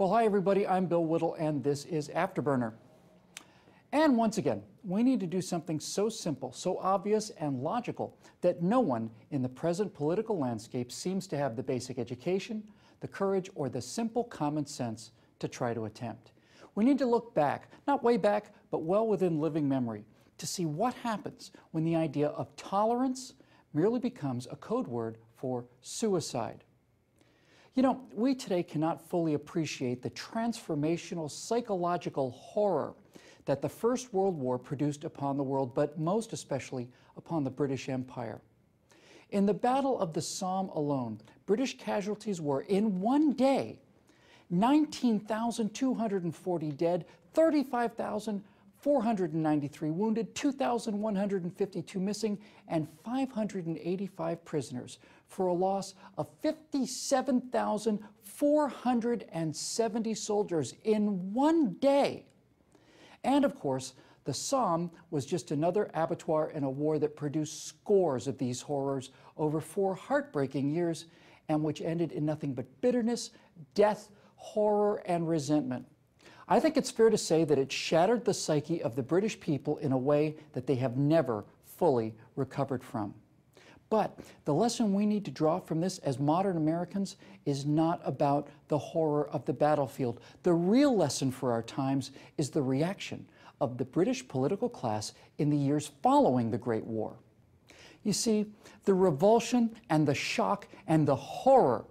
Well, hi everybody, I'm Bill Whittle and this is Afterburner. And once again, we need to do something so simple, so obvious and logical that no one in the present political landscape seems to have the basic education, the courage, or the simple common sense to try to attempt. We need to look back, not way back, but well within living memory, to see what happens when the idea of tolerance merely becomes a code word for suicide. You know, we today cannot fully appreciate the transformational psychological horror that the First World War produced upon the world, but most especially upon the British Empire. In the Battle of the Somme alone, British casualties were, in one day, 19,240 dead, 35,493 wounded, 2,152 missing, and 585 prisoners, for a loss of 57,470 soldiers in one day. And of course, the Somme was just another abattoir in a war that produced scores of these horrors over 4 heartbreaking years, and which ended in nothing but bitterness, death, horror, and resentment. I think it's fair to say that it shattered the psyche of the British people in a way that they have never fully recovered from. But the lesson we need to draw from this as modern Americans is not about the horror of the battlefield. The real lesson for our times is the reaction of the British political class in the years following the Great War. You see, the revulsion and the shock and the horror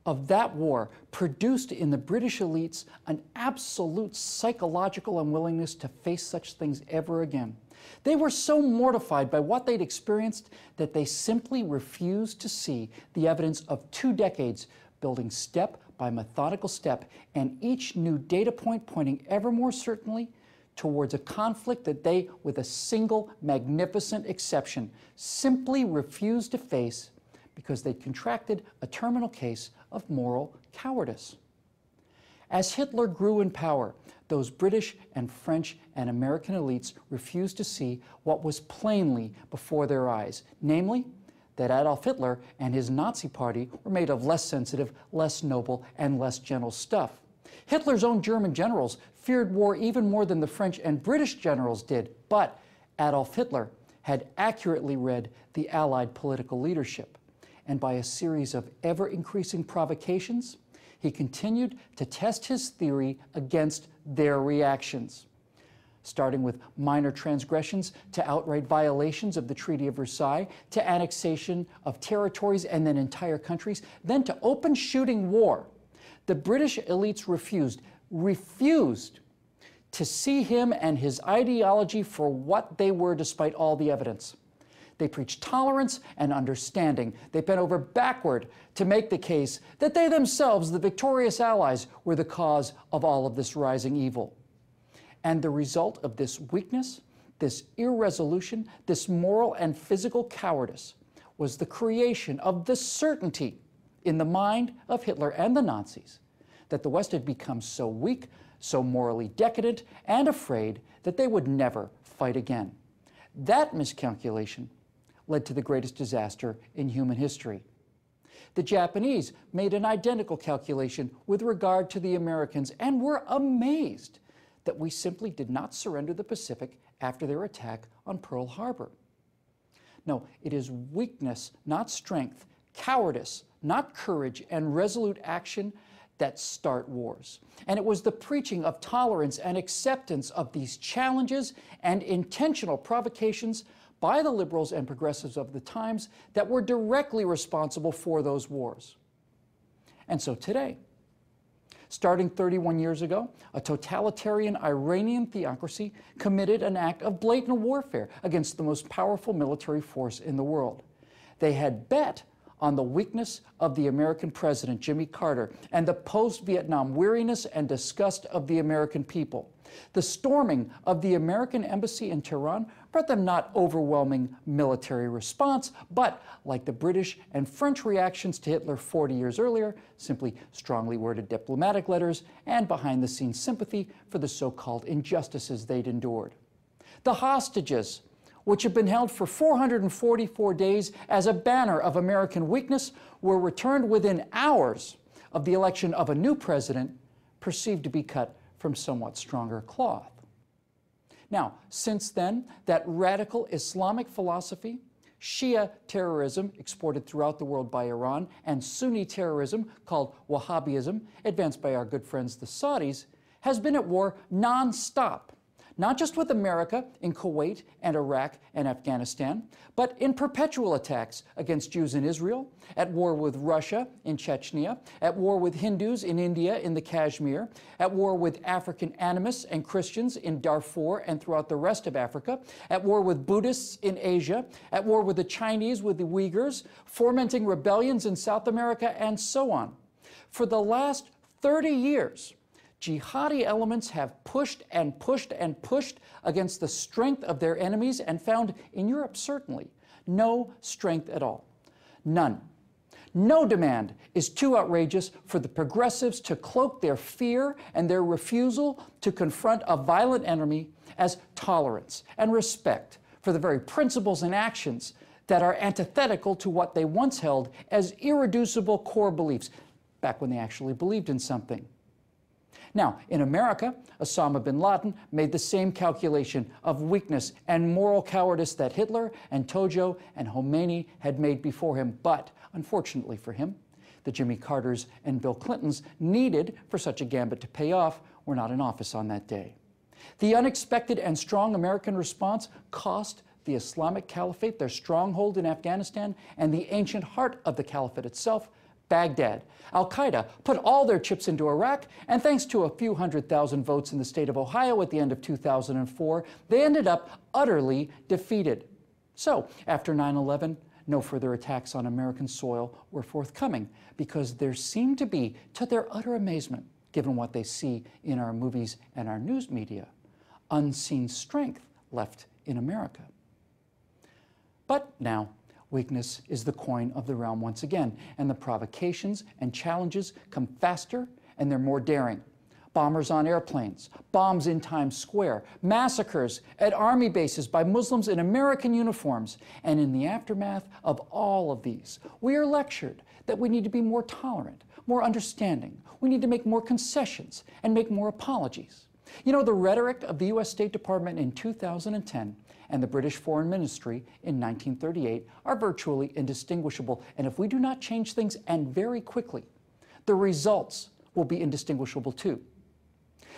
of that war produced in the British elites an absolute psychological unwillingness to face such things ever again. They were so mortified by what they'd experienced that they simply refused to see the evidence of 2 decades building step by methodical step, and each new data point pointing ever more certainly towards a conflict that they, with a single magnificent exception, simply refused to face because they'd contracted a terminal case of moral cowardice. As Hitler grew in power, those British and French and American elites refused to see what was plainly before their eyes, namely, that Adolf Hitler and his Nazi party were made of less sensitive, less noble, and less gentle stuff. Hitler's own German generals feared war even more than the French and British generals did, but Adolf Hitler had accurately read the Allied political leadership, and by a series of ever-increasing provocations, he continued to test his theory against their reactions, starting with minor transgressions to outright violations of the Treaty of Versailles, to annexation of territories and then entire countries, then to open shooting war. The British elites refused to see him and his ideology for what they were despite all the evidence. They preached tolerance and understanding. They bent over backward to make the case that they themselves, the victorious allies, were the cause of all of this rising evil. And the result of this weakness, this irresolution, this moral and physical cowardice was the creation of the certainty in the mind of Hitler and the Nazis that the West had become so weak, so morally decadent, and afraid that they would never fight again. That miscalculation led to the greatest disaster in human history. The Japanese made an identical calculation with regard to the Americans and were amazed that we simply did not surrender the Pacific after their attack on Pearl Harbor. No, it is weakness, not strength, cowardice, not courage, and resolute action that start wars. And it was the preaching of tolerance and acceptance of these challenges and intentional provocations by the liberals and progressives of the times that were directly responsible for those wars. And so today, starting 31 years ago, a totalitarian Iranian theocracy committed an act of blatant warfare against the most powerful military force in the world. They had bet on the weakness of the American president, Jimmy Carter, and the post-Vietnam weariness and disgust of the American people. The storming of the American embassy in Tehran brought them not overwhelming military response, but, like the British and French reactions to Hitler 40 years earlier, simply strongly worded diplomatic letters and behind-the-scenes sympathy for the so-called injustices they'd endured. The hostages, which had been held for 444 days as a banner of American weakness, were returned within hours of the election of a new president, perceived to be cut from somewhat stronger cloth. Now, since then, that radical Islamic philosophy, Shia terrorism exported throughout the world by Iran, and Sunni terrorism called Wahhabism, advanced by our good friends the Saudis, has been at war non-stop, not just with America in Kuwait and Iraq and Afghanistan, but in perpetual attacks against Jews in Israel, at war with Russia in Chechnya, at war with Hindus in India in the Kashmir, at war with African animists and Christians in Darfur and throughout the rest of Africa, at war with Buddhists in Asia, at war with the Chinese, with the Uyghurs, fomenting rebellions in South America, and so on. For the last 30 years, jihadi elements have pushed and pushed and pushed against the strength of their enemies and found, in Europe certainly, no strength at all. None. No demand is too outrageous for the progressives to cloak their fear and their refusal to confront a violent enemy as tolerance and respect for the very principles and actions that are antithetical to what they once held as irreducible core beliefs, back when they actually believed in something. Now, in America, Osama bin Laden made the same calculation of weakness and moral cowardice that Hitler and Tojo and Khomeini had made before him. But, unfortunately for him, the Jimmy Carters and Bill Clintons needed for such a gambit to pay off were not in office on that day. The unexpected and strong American response cost the Islamic Caliphate their stronghold in Afghanistan and the ancient heart of the Caliphate itself, Baghdad. Al-Qaeda put all their chips into Iraq, and thanks to a few 100,000 votes in the state of Ohio at the end of 2004, they ended up utterly defeated. So, after 9/11, no further attacks on American soil were forthcoming because there seemed to be, to their utter amazement, given what they see in our movies and our news media, unseen strength left in America. But now, weakness is the coin of the realm once again, and the provocations and challenges come faster and they're more daring. Bombers on airplanes, bombs in Times Square, massacres at army bases by Muslims in American uniforms. And in the aftermath of all of these, we are lectured that we need to be more tolerant, more understanding. We need to make more concessions and make more apologies. You know, the rhetoric of the U.S. State Department in 2010 and the British Foreign Ministry in 1938 are virtually indistinguishable. And if we do not change things, and very quickly, the results will be indistinguishable too.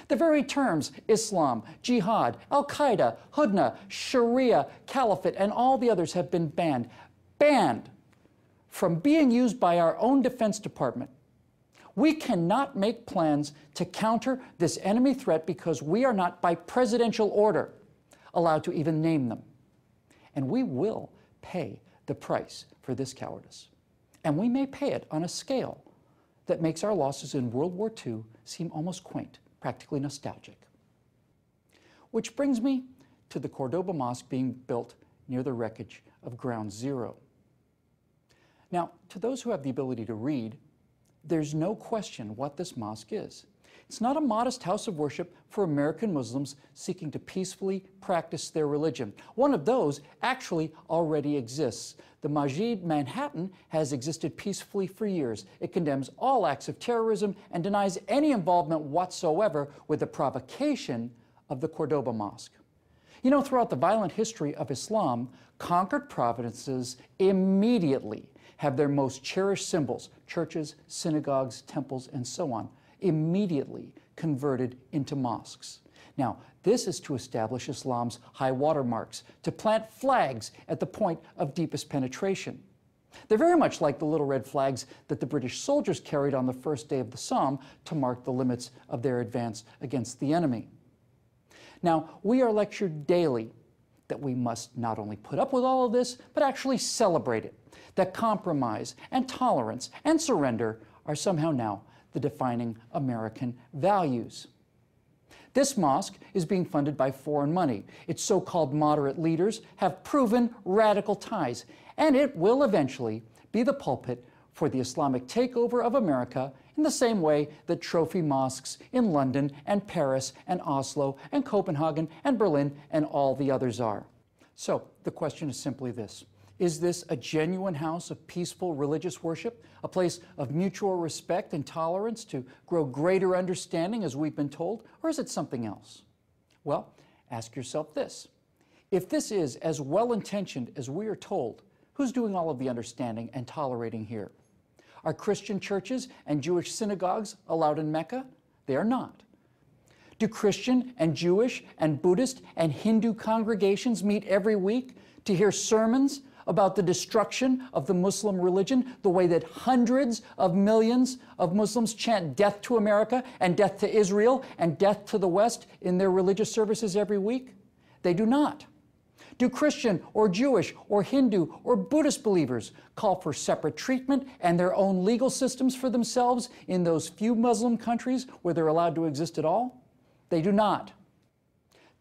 The very terms Islam, Jihad, Al-Qaeda, Hudna, Sharia, Caliphate, and all the others have been banned from being used by our own Defense Department. We cannot make plans to counter this enemy threat because we are not, by presidential order, allowed to even name them. And we will pay the price for this cowardice. And we may pay it on a scale that makes our losses in World War II seem almost quaint, practically nostalgic. Which brings me to the Cordoba Mosque being built near the wreckage of Ground Zero. Now, to those who have the ability to read, there's no question what this mosque is. It's not a modest house of worship for American Muslims seeking to peacefully practice their religion. One of those actually already exists. The Masjid Manhattan has existed peacefully for years. It condemns all acts of terrorism and denies any involvement whatsoever with the provocation of the Cordoba Mosque. You know, throughout the violent history of Islam, conquered provinces immediately have their most cherished symbols, churches, synagogues, temples, and so on, immediately converted into mosques. Now, this is to establish Islam's high water marks, to plant flags at the point of deepest penetration. They're very much like the little red flags that the British soldiers carried on the first day of the Somme to mark the limits of their advance against the enemy. Now, we are lectured daily that we must not only put up with all of this, but actually celebrate it, that compromise and tolerance and surrender are somehow now the defining American values. This mosque is being funded by foreign money. Its so-called moderate leaders have proven radical ties, and it will eventually be the pulpit for the Islamic takeover of America in the same way that trophy mosques in London and Paris and Oslo and Copenhagen and Berlin and all the others are. So the question is simply this: Is this a genuine house of peaceful religious worship, a place of mutual respect and tolerance to grow greater understanding, as we've been told, or is it something else? Well, ask yourself this. If this is as well-intentioned as we are told, who's doing all of the understanding and tolerating here? Are Christian churches and Jewish synagogues allowed in Mecca? They are not. Do Christian and Jewish and Buddhist and Hindu congregations meet every week to hear sermons about the destruction of the Muslim religion, the way that hundreds of millions of Muslims chant death to America and death to Israel and death to the West in their religious services every week? They do not. Do Christian or Jewish or Hindu or Buddhist believers call for separate treatment and their own legal systems for themselves in those few Muslim countries where they're allowed to exist at all? They do not.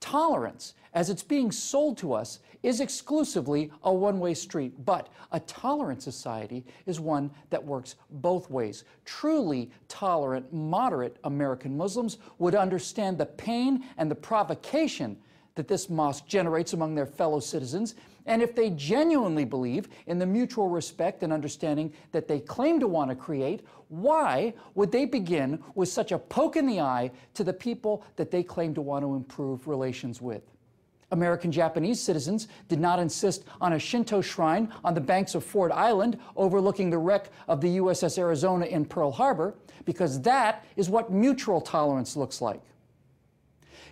Tolerance, as it's being sold to us, is exclusively a one-way street, but a tolerant society is one that works both ways. Truly tolerant, moderate American Muslims would understand the pain and the provocation that this mosque generates among their fellow citizens, and if they genuinely believe in the mutual respect and understanding that they claim to want to create, why would they begin with such a poke in the eye to the people that they claim to want to improve relations with? American Japanese citizens did not insist on a Shinto shrine on the banks of Ford Island overlooking the wreck of the USS Arizona in Pearl Harbor, because that is what mutual tolerance looks like.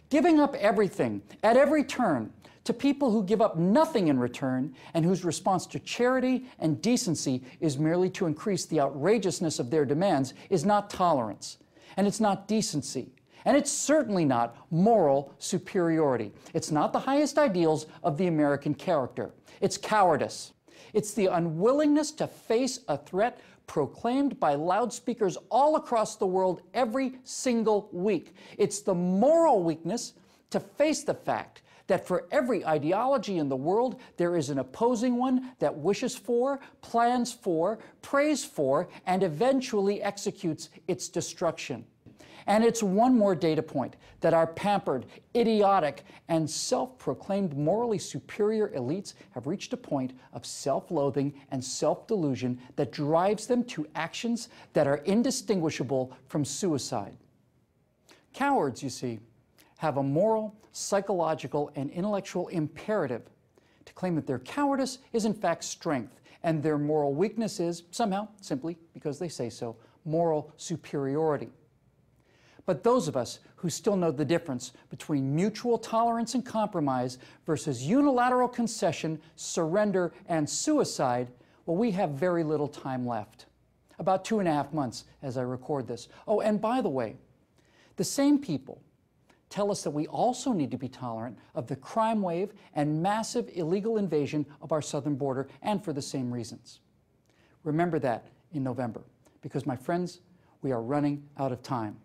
Giving up everything at every turn to people who give up nothing in return and whose response to charity and decency is merely to increase the outrageousness of their demands is not tolerance, and it's not decency, and it's certainly not moral superiority. It's not the highest ideals of the American character. It's cowardice. It's the unwillingness to face a threat proclaimed by loudspeakers all across the world every single week. It's the moral weakness to face the fact that for every ideology in the world, there is an opposing one that wishes for, plans for, prays for, and eventually executes its destruction. And it's one more data point that our pampered, idiotic, and self-proclaimed morally superior elites have reached a point of self-loathing and self-delusion that drives them to actions that are indistinguishable from suicide. Cowards, you see, have a moral, psychological, and intellectual imperative to claim that their cowardice is in fact strength, and their moral weakness is, somehow, simply because they say so, moral superiority. But those of us who still know the difference between mutual tolerance and compromise versus unilateral concession, surrender, and suicide, well, we have very little time left. About 2.5 months as I record this. Oh, and by the way, the same people tell us that we also need to be tolerant of the crime wave and massive illegal invasion of our southern border, and for the same reasons. Remember that in November, because, my friends, we are running out of time.